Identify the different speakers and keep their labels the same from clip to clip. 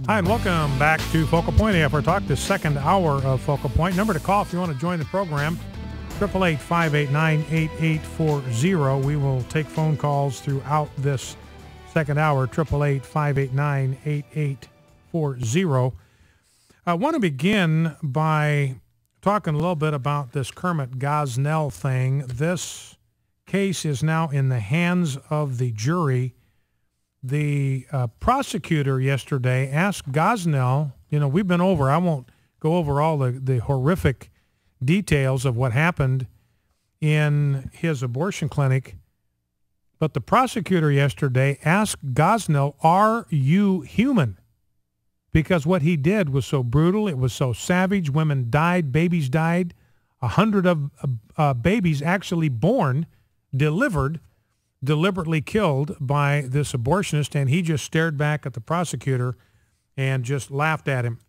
Speaker 1: Hi, and welcome back to Focal Point AFR Talk, the second hour of Focal Point. Number to call if you want to join the program, 888-589-8840. We will take phone calls throughout this second hour, 888-589-8840. I want to begin by talking a little bit about this Kermit Gosnell thing. This case is now in the hands of the jury. The prosecutor yesterday asked Gosnell, we've been over, I won't go over all the horrific details of what happened in his abortion clinic, but the prosecutor yesterday asked Gosnell, are you human? Because what he did was so brutal, it was so savage, women died, babies died, 100 of babies actually born, delivered, deliberately killed by this abortionist, and he just stared back at the prosecutor and just laughed at him.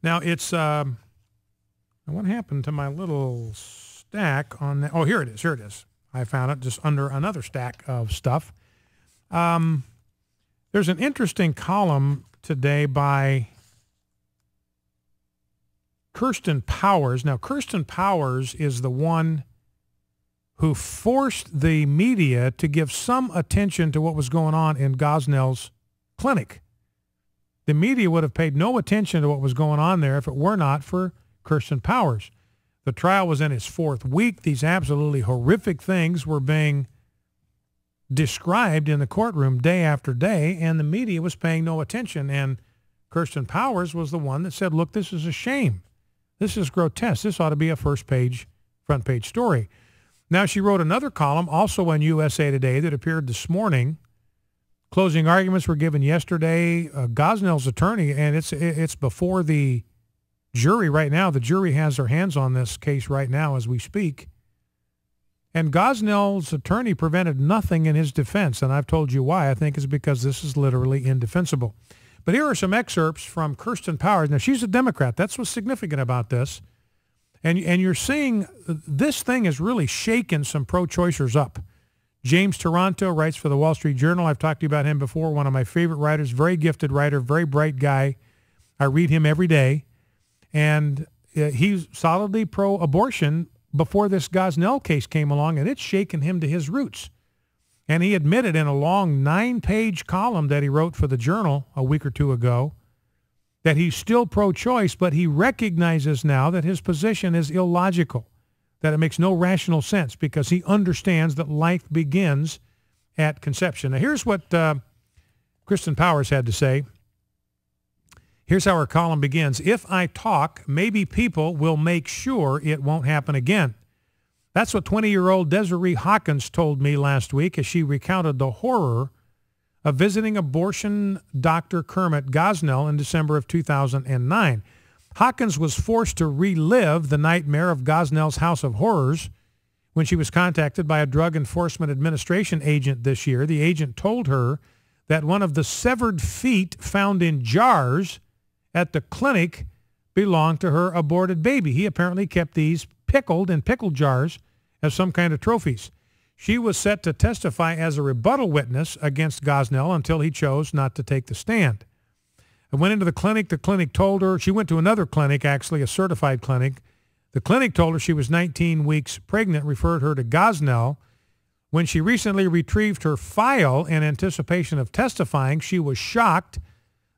Speaker 1: Now, it's, what happened to my little stack on that? Oh, here it is. I found it just under another stack of stuff. There's an interesting column today by Kirsten Powers. Now, Kirsten Powers is the one who forced the media to give some attention to what was going on in Gosnell's clinic. The media would have paid no attention to what was going on there if it were not for Kirsten Powers. The trial was in its fourth week. These absolutely horrific things were being described in the courtroom day after day, and the media was paying no attention. And Kirsten Powers was the one that said, look, this is a shame. This is grotesque. This ought to be a front page story. Now, she wrote another column also on USA Today that appeared this morning. Closing arguments were given yesterday. Gosnell's attorney, and it's before the jury right now. The jury has their hands on this case right now as we speak. And Gosnell's attorney prevented nothing in his defense, and I've told you why. I think it's because this is literally indefensible. But here are some excerpts from Kirsten Powers. Now, she's a Democrat. That's what's significant about this. And you're seeing this thing has really shaken some pro-choicers up. James Taranto writes for the Wall Street Journal. I've talked to you about him before, one of my favorite writers, very gifted writer, very bright guy. I read him every day. And he's solidly pro-abortion before this Gosnell case came along, and it's shaken him to his roots. And he admitted in a long 9-page column that he wrote for the Journal a week or two ago that he's still pro-choice, but he recognizes now that his position is illogical, that it makes no rational sense because he understands that life begins at conception. Now, here's what Kirsten Powers had to say. Here's how her column begins. If I talk, maybe people will make sure it won't happen again. That's what 20-year-old Desiree Hawkins told me last week as she recounted the horror of visiting abortion doctor Kermit Gosnell in December of 2009. Hawkins was forced to relive the nightmare of Gosnell's House of Horrors when she was contacted by a Drug Enforcement Administration agent this year. The agent told her that one of the severed feet found in jars at the clinic belonged to her aborted baby. He apparently kept these pickled in pickle jars as some kind of trophies. She was set to testify as a rebuttal witness against Gosnell until he chose not to take the stand. I went into the clinic. The clinic told her, she went to another clinic, actually a certified clinic. The clinic told her she was 19 weeks pregnant, referred her to Gosnell. When she recently retrieved her file in anticipation of testifying, she was shocked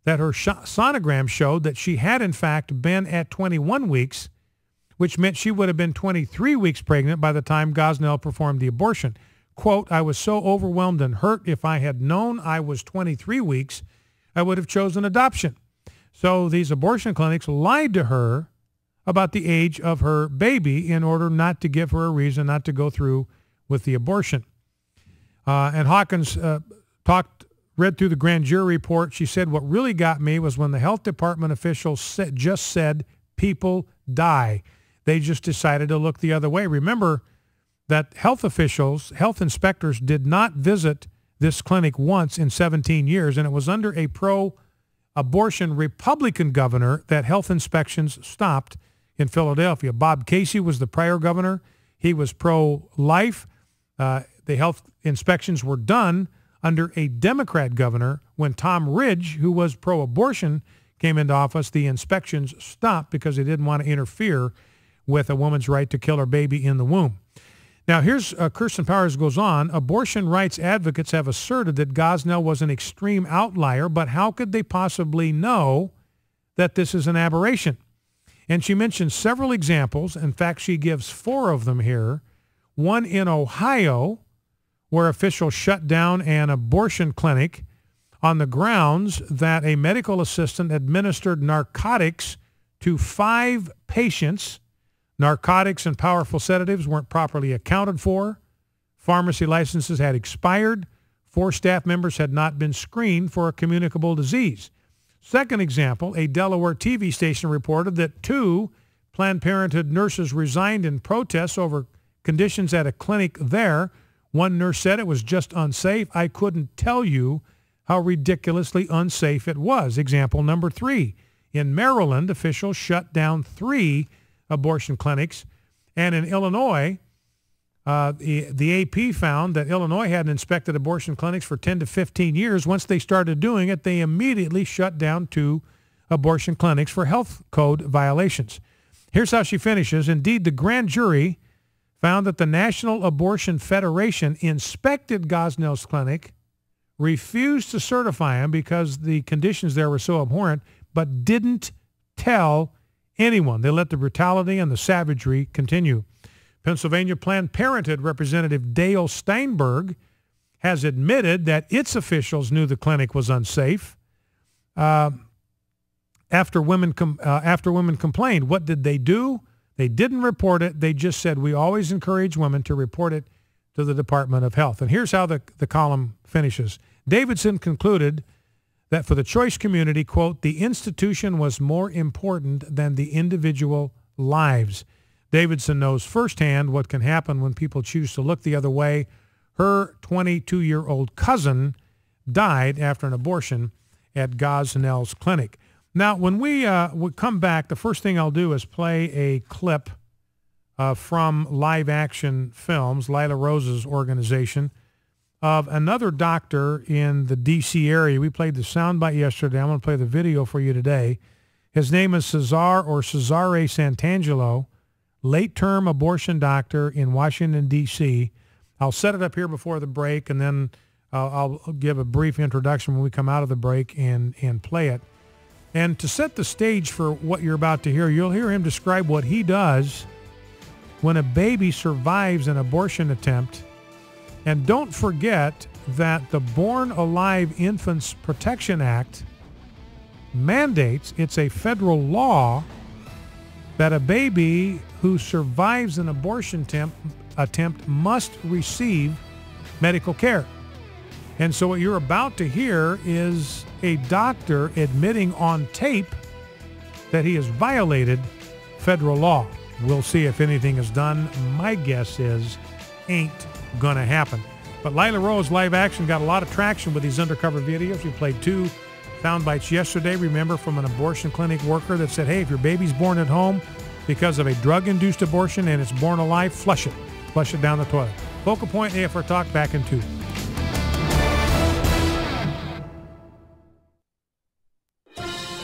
Speaker 1: that her sonogram showed that she had in fact been at 21 weeks, which meant she would have been 23 weeks pregnant by the time Gosnell performed the abortion. Quote, I was so overwhelmed and hurt. If I had known I was 23 weeks, I would have chosen adoption. So these abortion clinics lied to her about the age of her baby in order not to give her a reason not to go through with the abortion. And Hawkins read through the grand jury report. She said, what really got me was when the health department officials just said people die. They just decided to look the other way. Remember that health officials, health inspectors did not visit this clinic once in 17 years, and it was under a pro-abortion Republican governor that health inspections stopped in Philadelphia. Bob Casey was the prior governor. He was pro-life. The health inspections were done under a Democrat governor. When Tom Ridge, who was pro-abortion, came into office, the inspections stopped because they didn't want to interfere with a woman's right to kill her baby in the womb. Now, here's Kirsten Powers goes on. Abortion rights advocates have asserted that Gosnell was an extreme outlier, but how could they possibly know that this is an aberration? And she mentions several examples. In fact, she gives 4 of them here. One in Ohio, where officials shut down an abortion clinic on the grounds that a medical assistant administered narcotics to 5 patients. Narcotics and powerful sedatives weren't properly accounted for. Pharmacy licenses had expired. 4 staff members had not been screened for a communicable disease. Second example, a Delaware TV station reported that 2 Planned Parenthood nurses resigned in protest over conditions at a clinic there. One nurse said it was just unsafe. I couldn't tell you how ridiculously unsafe it was. Example number 3. In Maryland, officials shut down 3 abortion clinics. And in Illinois, the AP found that Illinois hadn't inspected abortion clinics for 10 to 15 years. Once they started doing it, they immediately shut down 2 abortion clinics for health code violations. Here's how she finishes. Indeed, the grand jury found that the National Abortion Federation inspected Gosnell's clinic, refused to certify him because the conditions there were so abhorrent, but didn't tell anyone. They let the brutality and the savagery continue. Pennsylvania Planned Parenthood Representative Dale Steinberg has admitted that its officials knew the clinic was unsafe after women complained. What did they do? They didn't report it. They just said, we always encourage women to report it to the Department of Health. And here's how the column finishes. Davidson concluded that for the choice community, quote, the institution was more important than the individual lives. Davidson knows firsthand what can happen when people choose to look the other way. Her 22-year-old cousin died after an abortion at Gosnell's clinic. Now, when we come back, the first thing I'll do is play a clip from Live Action Films, Lila Rose's organization, of another doctor in the D.C. area. We played the soundbite yesterday. I'm going to play the video for you today. His name is Cesare Santangelo, late-term abortion doctor in Washington, D.C. I'll set it up here before the break, and then I'll give a brief introduction when we come out of the break and play it. And to set the stage for what you're about to hear, you'll hear him describe what he does when a baby survives an abortion attempt. And don't forget that the Born Alive Infants Protection Act mandates, it's a federal law, that a baby who survives an abortion attempt must receive medical care. And so what you're about to hear is a doctor admitting on tape that he has violated federal law. We'll see if anything is done. My guess is ain't going to happen. But Lila Rose Live Action got a lot of traction with these undercover videos. We played 2 sound bites yesterday, remember, from an abortion clinic worker that said, hey, if your baby's born at home because of a drug-induced abortion and it's born alive, flush it. Flush it down the toilet. Focal Point AFR Talk back in 2.